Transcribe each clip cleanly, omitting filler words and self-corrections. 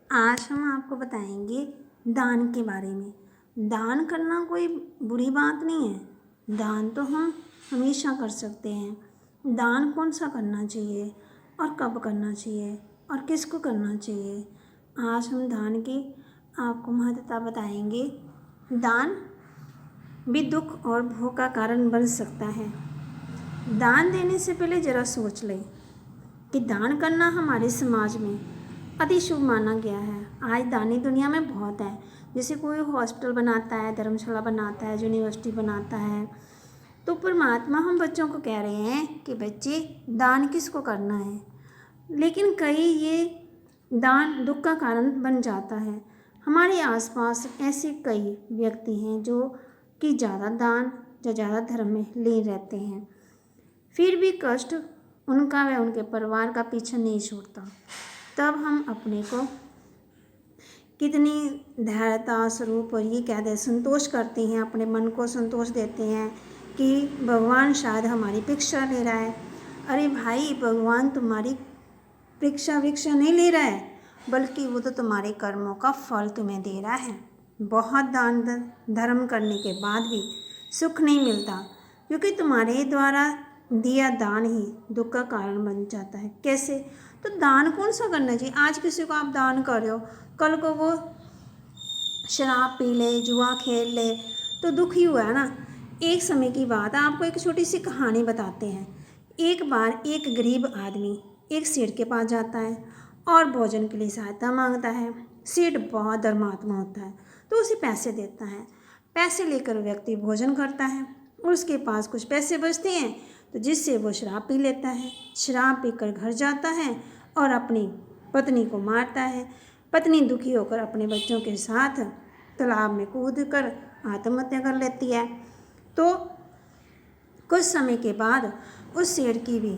आज हम आपको बताएंगे दान के बारे में। दान करना कोई बुरी बात नहीं है। दान तो हम हमेशा कर सकते हैं। दान कौन सा करना चाहिए और कब करना चाहिए और किसको करना चाहिए, आज हम दान की आपको महत्वता बताएंगे। दान भी दुख और भोग का कारण बन सकता है। दान देने से पहले ज़रा सोच लें कि दान करना हमारे समाज में अति शुभ माना गया है। आज दानी दुनिया में बहुत है। जैसे कोई हॉस्पिटल बनाता है, धर्मशाला बनाता है, यूनिवर्सिटी बनाता है, तो परमात्मा हम बच्चों को कह रहे हैं कि बच्चे दान किसको करना है। लेकिन कई ये दान दुख का कारण बन जाता है। हमारे आसपास ऐसे कई व्यक्ति हैं जो कि ज़्यादा दान या ज़्यादा धर्म में लीन रहते हैं, फिर भी कष्ट उनका व उनके परिवार का पीछा नहीं छोड़ता। तब हम अपने को कितनी धैर्यता स्वरूप और ये कह दे संतोष करते हैं, अपने मन को संतोष देते हैं कि भगवान शायद हमारी परीक्षा ले रहा है। अरे भाई, भगवान तुम्हारी परीक्षा नहीं ले रहा है, बल्कि वो तो तुम्हारे कर्मों का फल तुम्हें दे रहा है। बहुत दान धर्म करने के बाद भी सुख नहीं मिलता, क्योंकि तुम्हारे द्वारा दिया दान ही दुख का कारण बन जाता है। कैसे? तो दान कौन सा करना चाहिए। आज किसी को आप दान कर रहे हो, कल को वो शराब पी ले, जुआ खेल ले, तो दुख ही हुआ है ना। एक समय की बात है, आपको एक छोटी सी कहानी बताते हैं। एक बार एक गरीब आदमी एक सेठ के पास जाता है और भोजन के लिए सहायता मांगता है। सेठ बहुत धर्मात्मा होता है, तो उसे पैसे देता है। पैसे लेकर व्यक्ति भोजन करता है और उसके पास कुछ पैसे बचते हैं, तो जिससे वो शराब पी लेता है। शराब पीकर घर जाता है और अपनी पत्नी को मारता है। पत्नी दुखी होकर अपने बच्चों के साथ तालाब में कूद कर आत्महत्या कर लेती है। तो कुछ समय के बाद उस शेर की भी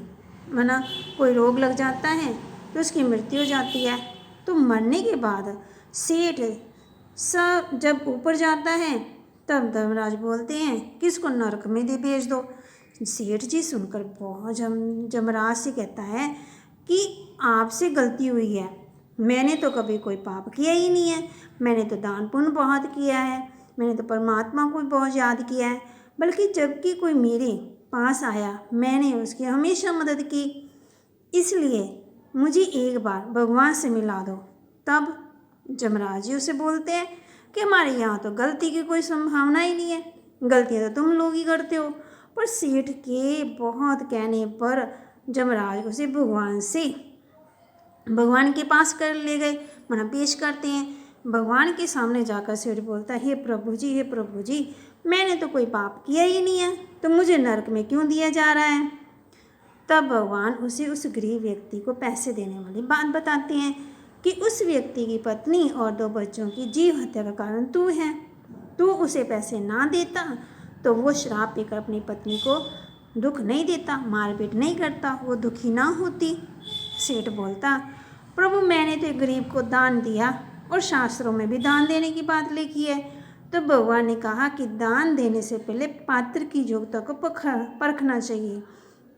कोई रोग लग जाता है, तो उसकी मृत्यु हो जाती है। तो मरने के बाद सेठ सब जब ऊपर जाता है, तब धर्मराज बोलते हैं कि इसको नरक में दे भेज दो। सेठ जी सुनकर बहुत जमराज से कहता है कि आपसे गलती हुई है, मैंने तो कभी कोई पाप किया ही नहीं है, मैंने तो दान पुण्य बहुत किया है, मैंने तो परमात्मा को बहुत याद किया है, बल्कि जबकि कोई मेरे पास आया मैंने उसकी हमेशा मदद की, इसलिए मुझे एक बार भगवान से मिला दो। तब जमराज जी उसे बोलते हैं कि हमारे यहाँ तो गलती की कोई संभावना ही नहीं है, गलतियाँ तो तुम लोग ही करते हो। पर सेठ के बहुत कहने पर जमराज उसे भगवान के पास कर ले गए, पेश करते हैं। भगवान के सामने जाकर सेठ बोलता है, हे प्रभु जी, मैंने तो कोई पाप किया ही नहीं है, तो मुझे नरक में क्यों दिया जा रहा है। तब भगवान उसे उस गरीब व्यक्ति को पैसे देने वाली बात बताते हैं कि उस व्यक्ति की पत्नी और 2 बच्चों की जीव हत्या का कारण तू है। तू उसे पैसे ना देता तो वो शराब पीकर अपनी पत्नी को दुख नहीं देता, मारपीट नहीं करता, वो दुखी ना होती। सेठ बोलता, प्रभु मैंने तो एक गरीब को दान दिया और शास्त्रों में भी दान देने की बात लिखी है। तो भगवान ने कहा कि दान देने से पहले पात्र की योग्यता को परखना चाहिए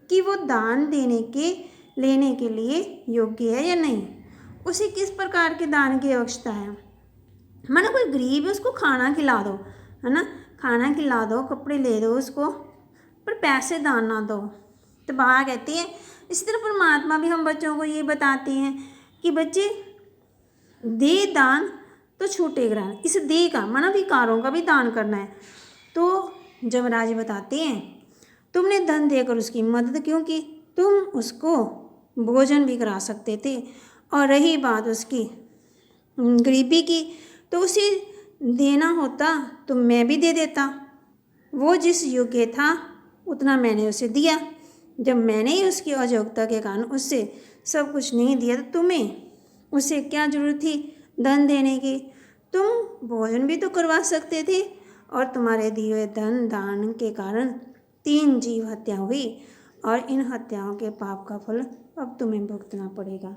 कि वो दान लेने के लिए योग्य है या नहीं, उसे किस प्रकार के दान की आवश्यकता है। कोई गरीब है उसको खाना खिला दो, है ना, खाना खिला दो, कपड़े ले दो उसको, पर पैसे दान ना दो। तो बाबा कहती है, इसी तरह परमात्मा भी हम बच्चों को ये बताते हैं कि बच्चे दे दान तो छूटे ग्रहण, इस दे का विकारों का भी दान करना है। तो जमराज बताते हैं, तुमने धन देकर उसकी मदद क्यों की, तुम उसको भोजन भी करा सकते थे, और रही बात उसकी गरीबी की, तो उसे देना होता तो मैं भी दे देता, वो जिस योग्य था उतना मैंने उसे दिया। जब मैंने ही उसकी अयोग्यता के कारण उससे सब कुछ नहीं दिया, तो तुम्हें उसे क्या जरूरत थी धन देने की। तुम भोजन भी तो करवा सकते थे, और तुम्हारे दिए हुए धन दान के कारण 3 जीव हत्या हुई, और इन हत्याओं के पाप का फल अब तुम्हें भुगतना पड़ेगा।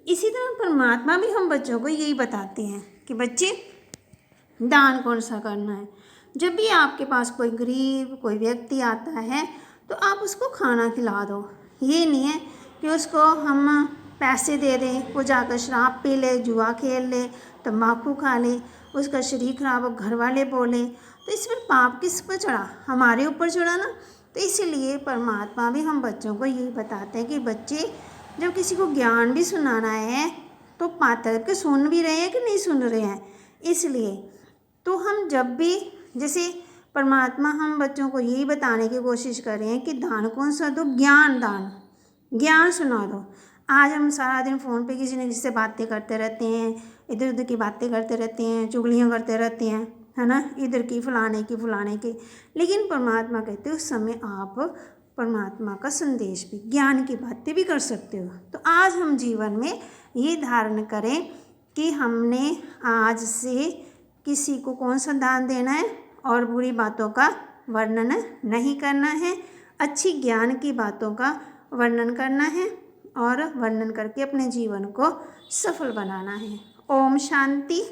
इसी तरह परमात्मा भी हम बच्चों को यही बताते हैं कि बच्चे दान कौन सा करना है। जब भी आपके पास कोई गरीब कोई व्यक्ति आता है, तो आप उसको खाना खिला दो। ये नहीं है कि उसको हम पैसे दे दें, वो जाकर शराब पी ले, जुआ खेल ले, तम्बाकू खा ले, उसका शरीर खराब हो, घर वाले बोले, तो इस पर पाप किस पर चढ़ा? हमारे ऊपर चढ़ा ना। तो इसीलिए परमात्मा भी हम बच्चों को यही बताते हैं कि बच्चे जब किसी को ज्ञान भी सुनाना है तो पात्र के सुन भी रहे हैं कि नहीं सुन रहे हैं। इसलिए तो हम जब भी, जैसे परमात्मा हम बच्चों को यही बताने की कोशिश कर रहे हैं कि दान कौन सा दो? ज्ञान दान, ज्ञान सुना दो। आज हम सारा दिन फ़ोन पे किसी न किसी से बातें करते रहते हैं, इधर उधर की बातें करते रहते हैं, चुगलियाँ करते रहते हैं, है ना, इधर की फलाने की। लेकिन परमात्मा कहते हैं उस समय आप परमात्मा का संदेश भी, ज्ञान की बातें भी कर सकते हो। तो आज हम जीवन में ये धारण करें कि हमने आज से किसी को कौन सा दान देना है और बुरी बातों का वर्णन नहीं करना है, अच्छी ज्ञान की बातों का वर्णन करना है और वर्णन करके अपने जीवन को सफल बनाना है। ओम शांति।